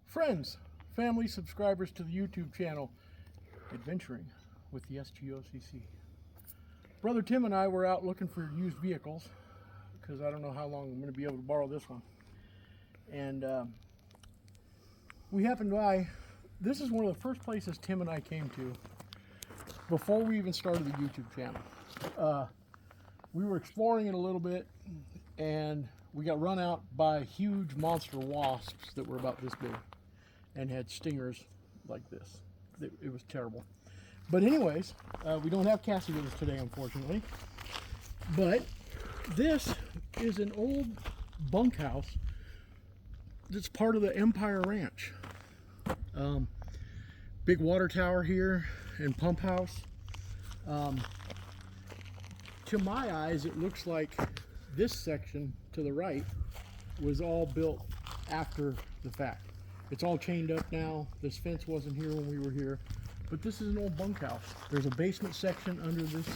Friends, family, subscribers to the YouTube channel, Adventuring with the S.G.O.C.C. Brother Tim and I were out looking for used vehicles because I don't know how long I'm going to be able to borrow this one. And we happened by, this is one of the first places Tim and I came to before we even started the YouTube channel. We were exploring it a little bit and we got run out by huge monster wasps that were about this big and had stingers like this. It was terrible. But anyways, we don't have Cassie with us today, unfortunately. But this is an old bunkhouse that's part of the Empire Ranch. Big water tower here and pump house. To my eyes, it looks like this section to the right was all built after the fact. It's all chained up now. This fence wasn't here when we were here, but this is an old bunkhouse. There's a basement section under this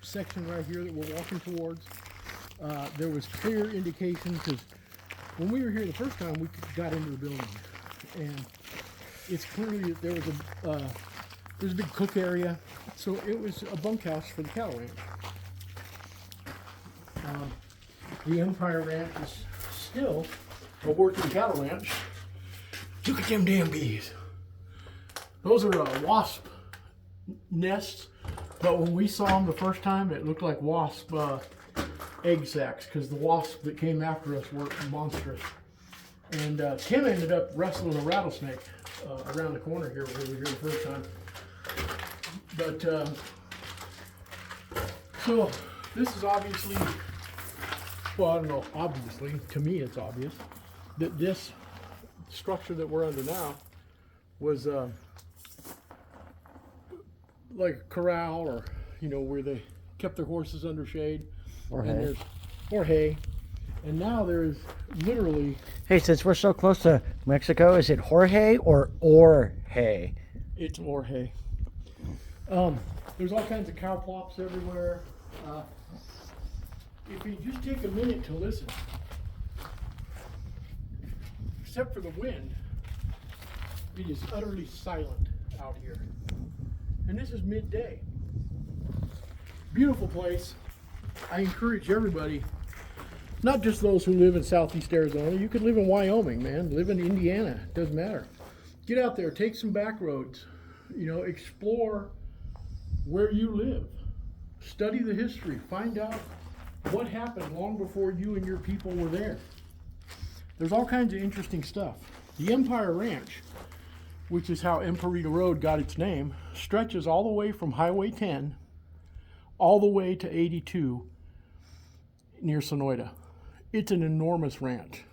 section right here that we're walking towards. There was clear indication because when we were here the first time, we got into the building, and it's clearly that there was a big cook area, so it was a bunkhouse for the cattle ranch. The Empire Ranch is still a working cattle ranch. Look at them damn bees. Those are wasp nests, but when we saw them the first time, it looked like wasp egg sacs because the wasps that came after us were monstrous. And Tim ended up wrestling a rattlesnake around the corner here when we were here the first time. But so this is obviously, well, I don't know, obviously, to me it's obvious that this structure that we're under now was like a corral, or where they kept their horses under shade or hay. Or hay. And now there's literally, hey, since we're so close to Mexico, is it Jorge or hay? It's hay. There's all kinds of cow plops everywhere. If you just take a minute to listen, except for the wind, it is utterly silent out here. And this is midday. Beautiful place. I encourage everybody, not just those who live in southeast Arizona, you could live in Wyoming, man, live in Indiana, doesn't matter. Get out there, take some back roads, explore where you live. Study the history, find out what happened long before you and your people were there. There's all kinds of interesting stuff. The Empire Ranch, which is how Emperita Road got its name, stretches all the way from Highway 10 all the way to 82 near Sonoyta. It's an enormous ranch.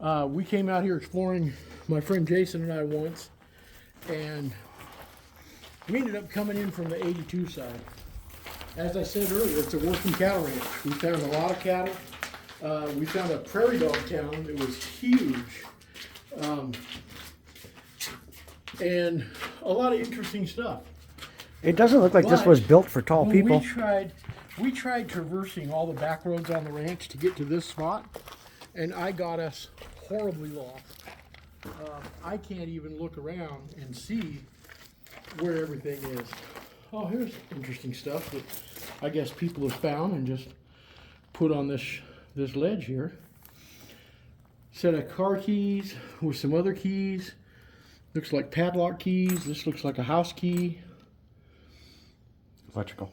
We came out here exploring, my friend Jason and I, once, and we ended up coming in from the 82 side. As I said earlier, it's a working cattle ranch. We found a lot of cattle. We found a prairie dog town that was huge. And a lot of interesting stuff. It doesn't look like this was built for tall people. We tried traversing all the back roads on the ranch to get to this spot, and I got us horribly lost. I can't even look around and see where everything is. Oh, here's interesting stuff that I guess people have found and just put on this ledge here. Set of car keys with some other keys. Looks like padlock keys. This looks like a house key. Electrical.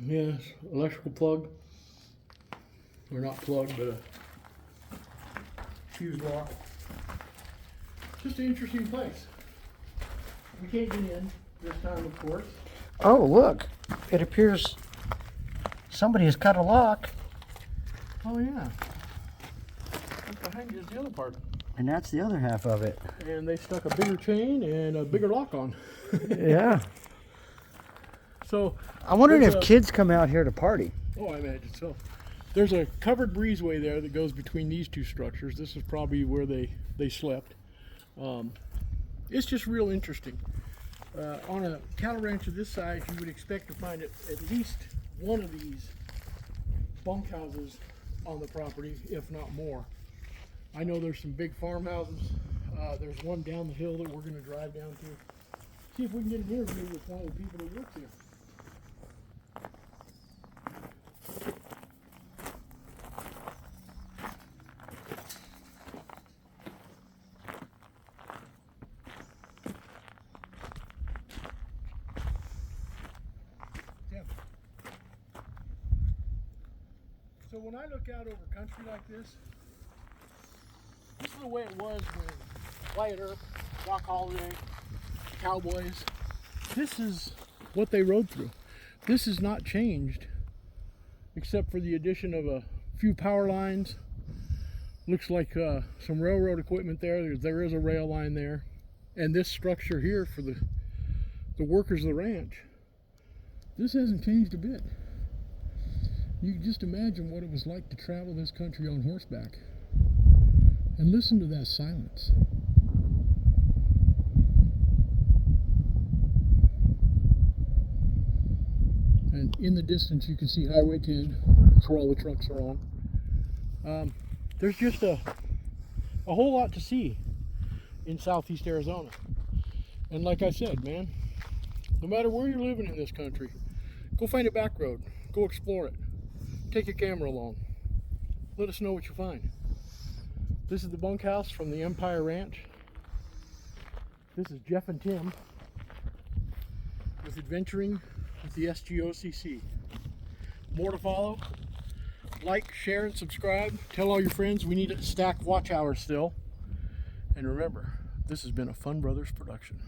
Yes, electrical plug. Or not plug, but a fuse lock. Just an interesting place. We can't get in this time, of course. Oh, look. It appears somebody has cut a lock. Oh, yeah. Right behind you is the other part. And that's the other half of it. And they stuck a bigger chain and a bigger lock on. Yeah. So I wondered if kids come out here to party. Oh, I imagine so. There's a covered breezeway there that goes between these two structures. This is probably where they slept. It's just real interesting. On a cattle ranch of this size, you would expect to find at least one of these bunkhouses on the property, if not more. I know there's some big farmhouses There's one down the hill that we're going to drive down to. See if we can get an interview with one of the people that work there. Tim. So when I look out over country like this is the way it was when Wyatt Earp, Doc Holliday, Cowboys. This is what they rode through. This has not changed except for the addition of a few power lines. Looks like some railroad equipment there. There is a rail line there. And this structure here for the workers of the ranch. This hasn't changed a bit. You can just imagine what it was like to travel this country on horseback. And listen to that silence. And in the distance you can see Highway 10. That's where all the trucks are on. There's just a whole lot to see in southeast Arizona. And like I said, man, no matter where you're living in this country, go find a back road. Go explore it. Take your camera along. Let us know what you find. This is the bunkhouse from the Empire Ranch. This is Jeff and Tim with adventuring with the S.G.O.C.C. More to follow. Like, share, and subscribe. Tell all your friends we need to stack watch hours still. And remember, this has been a Fun Brothers production.